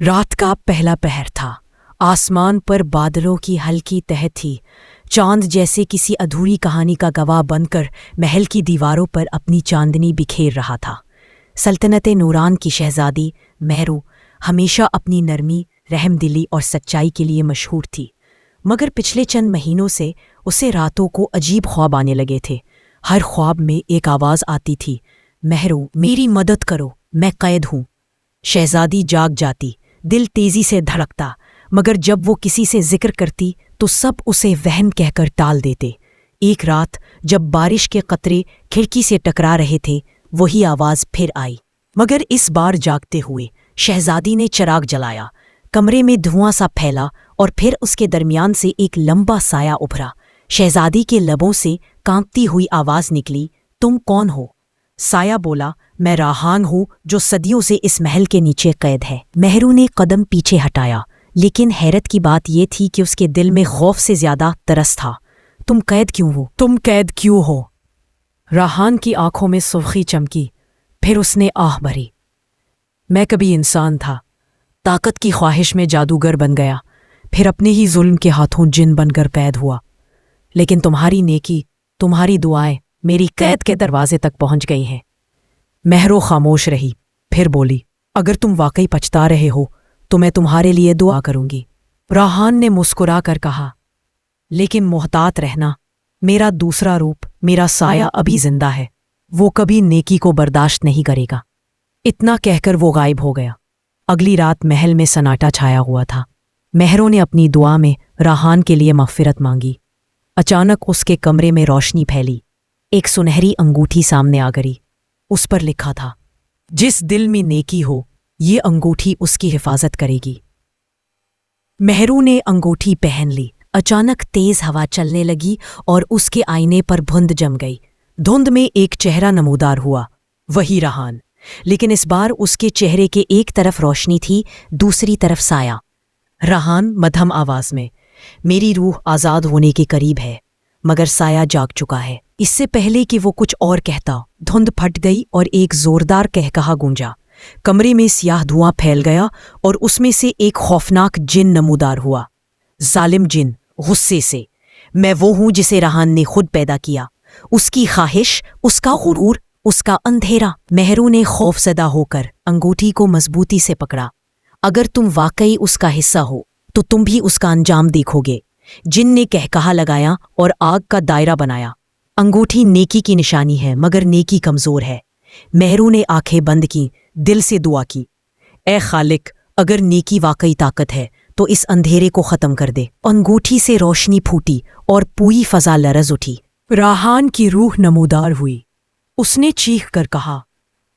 رات کا پہلا پہر تھا۔ آسمان پر بادلوں کی ہلکی تہہ تھی۔ چاند جیسے کسی ادھوری کہانی کا گواہ بن کر محل کی دیواروں پر اپنی چاندنی بکھیر رہا تھا۔ سلطنت نوران کی شہزادی مہرو ہمیشہ اپنی نرمی، رحم دلی اور سچائی کے لیے مشہور تھی، مگر پچھلے چند مہینوں سے اسے راتوں کو عجیب خواب آنے لگے تھے۔ ہر خواب میں ایک آواز آتی تھی، مہرو میری مدد کرو، میں قید ہوں۔ شہزادی جاگ جاتی، دل تیزی سے دھڑکتا، مگر جب وہ کسی سے ذکر کرتی تو سب اسے وہم کہہ کر ٹال دیتے۔ ایک رات جب بارش کے قطرے کھڑکی سے ٹکرا رہے تھے، وہی آواز پھر آئی، مگر اس بار جاگتے ہوئے۔ شہزادی نے چراغ جلایا، کمرے میں دھواں سا پھیلا اور پھر اس کے درمیان سے ایک لمبا سایہ ابھرا۔ شہزادی کے لبوں سے کانپتی ہوئی آواز نکلی، تم کون ہو؟ سایہ بولا، میں راہان ہوں جو صدیوں سے اس محل کے نیچے قید ہے۔ مہرو نے قدم پیچھے ہٹایا، لیکن حیرت کی بات یہ تھی کہ اس کے دل میں خوف سے زیادہ ترس تھا۔ تم قید کیوں ہو؟ راہان کی آنکھوں میں سرخی چمکی، پھر اس نے آہ بھری۔ میں کبھی انسان تھا، طاقت کی خواہش میں جادوگر بن گیا، پھر اپنے ہی ظلم کے ہاتھوں جن بن کر قید ہوا، لیکن تمہاری نیکی، تمہاری دعائیں میری قید کے دروازے تک پہنچ گئی ہیں۔ مہرو خاموش رہی، پھر بولی، اگر تم واقعی پچھتا رہے ہو تو میں تمہارے لیے دعا کروں گی۔ راہان نے مسکرا کر کہا، لیکن محتاط رہنا، میرا دوسرا روپ، میرا سایہ ابھی زندہ ہے، وہ کبھی نیکی کو برداشت نہیں کرے گا۔ اتنا کہہ کر وہ غائب ہو گیا۔ اگلی رات محل میں سناٹا چھایا ہوا تھا۔ مہرو نے اپنی دعا میں راہان کے لیے مغفرت مانگی۔ اچانک اس کے کمرے میں روشنی پھیلی، ایک سنہری انگوٹھی سامنے آ گئی۔ اس پر لکھا تھا، جس دل میں نیکی ہو یہ انگوٹھی اس کی حفاظت کرے گی۔ مہرو نے انگوٹھی پہن لی۔ اچانک تیز ہوا چلنے لگی اور اس کے آئینے پر دھند جم گئی۔ دھند میں ایک چہرہ نمودار ہوا، وہی راہان، لیکن اس بار اس کے چہرے کے ایک طرف روشنی تھی، دوسری طرف سایہ۔ راہان مدھم آواز میں، میری روح آزاد ہونے کے قریب ہے، مگر سایہ جاگ چکا ہے۔ اس سے پہلے کہ وہ کچھ اور کہتا، دھند پھٹ گئی اور ایک زوردار کہکہا گونجا۔ کمرے میں سیاہ دھواں پھیل گیا اور اس میں سے ایک خوفناک جن نمودار ہوا۔ ظالم جن، غصے سے، میں وہ ہوں جسے راہان نے خود پیدا کیا، اس کی خواہش، اس کا غرور، اس کا اندھیرا۔ مہرو نے خوف زدہ ہو کر انگوٹھی کو مضبوطی سے پکڑا۔ اگر تم واقعی اس کا حصہ ہو تو تم بھی اس کا انجام دیکھو گے۔ جن نے کہکہا لگایا اور آگ کا دائرہ بنایا۔ انگوٹھی نیکی کی نشانی ہے، مگر نیکی کمزور ہے۔ مہرو نے آنکھیں بند کی، دل سے دعا کی، اے خالق، اگر نیکی واقعی طاقت ہے تو اس اندھیرے کو ختم کر دے۔ انگوٹھی سے روشنی پھوٹی اور پوری فضا لرز اٹھی۔ راہان کی روح نمودار ہوئی۔ اس نے چیخ کر کہا،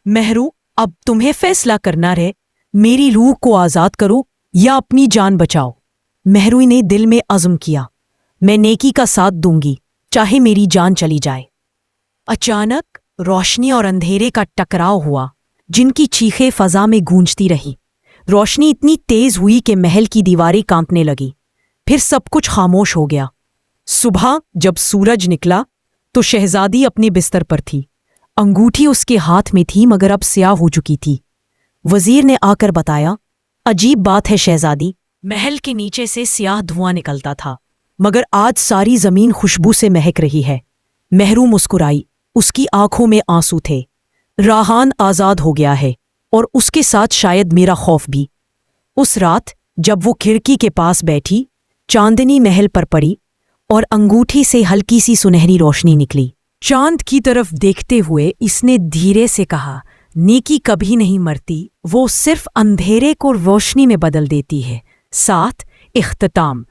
مہرو، اب تمہیں فیصلہ کرنا ہے، میری روح کو آزاد کرو یا اپنی جان بچاؤ۔ مہرو نے دل میں عزم کیا، میں نیکی کا ساتھ دوں گی، چاہے میری جان چلی جائے۔ اچانک روشنی اور اندھیرے کا ٹکراؤ ہوا، جن کی چیخیں فضا میں گونجتی رہی۔ روشنی اتنی تیز ہوئی کہ محل کی دیواریں کانپنے لگی، پھر سب کچھ خاموش ہو گیا۔ صبح جب سورج نکلا تو شہزادی اپنے بستر پر تھی۔ انگوٹھی اس کے ہاتھ میں تھی، مگر اب سیاہ ہو چکی تھی۔ وزیر نے آ کر بتایا، عجیب بات ہے شہزادی، محل کے نیچے سے سیاہ دھواں نکلتا تھا، مگر آج ساری زمین خوشبو سے مہک رہی ہے۔ مہرو مسکرائی، اس کی آنکھوں میں آنسو تھے۔ راہان آزاد ہو گیا ہے، اور اس کے ساتھ شاید میرا خوف بھی۔ اس رات جب وہ کھڑکی کے پاس بیٹھی، چاندنی محل پر پڑی اور انگوٹھی سے ہلکی سی سنہری روشنی نکلی۔ چاند کی طرف دیکھتے ہوئے اس نے دھیرے سے کہا، نیکی کبھی نہیں مرتی، وہ صرف اندھیرے کو روشنی میں بدل دیتی ہے۔ ساتھ اختتام،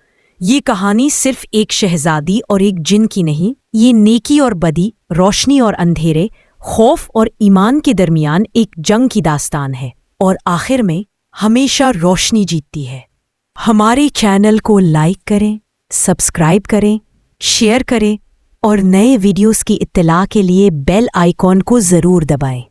یہ کہانی صرف ایک شہزادی اور ایک جن کی نہیں، یہ نیکی اور بدی، روشنی اور اندھیرے، خوف اور ایمان کے درمیان ایک جنگ کی داستان ہے، اور آخر میں ہمیشہ روشنی جیتتی ہے۔ ہمارے چینل کو لائک کریں، سبسکرائب کریں، شیئر کریں اور نئے ویڈیوز کی اطلاع کے لیے بیل آئیکن کو ضرور دبائیں۔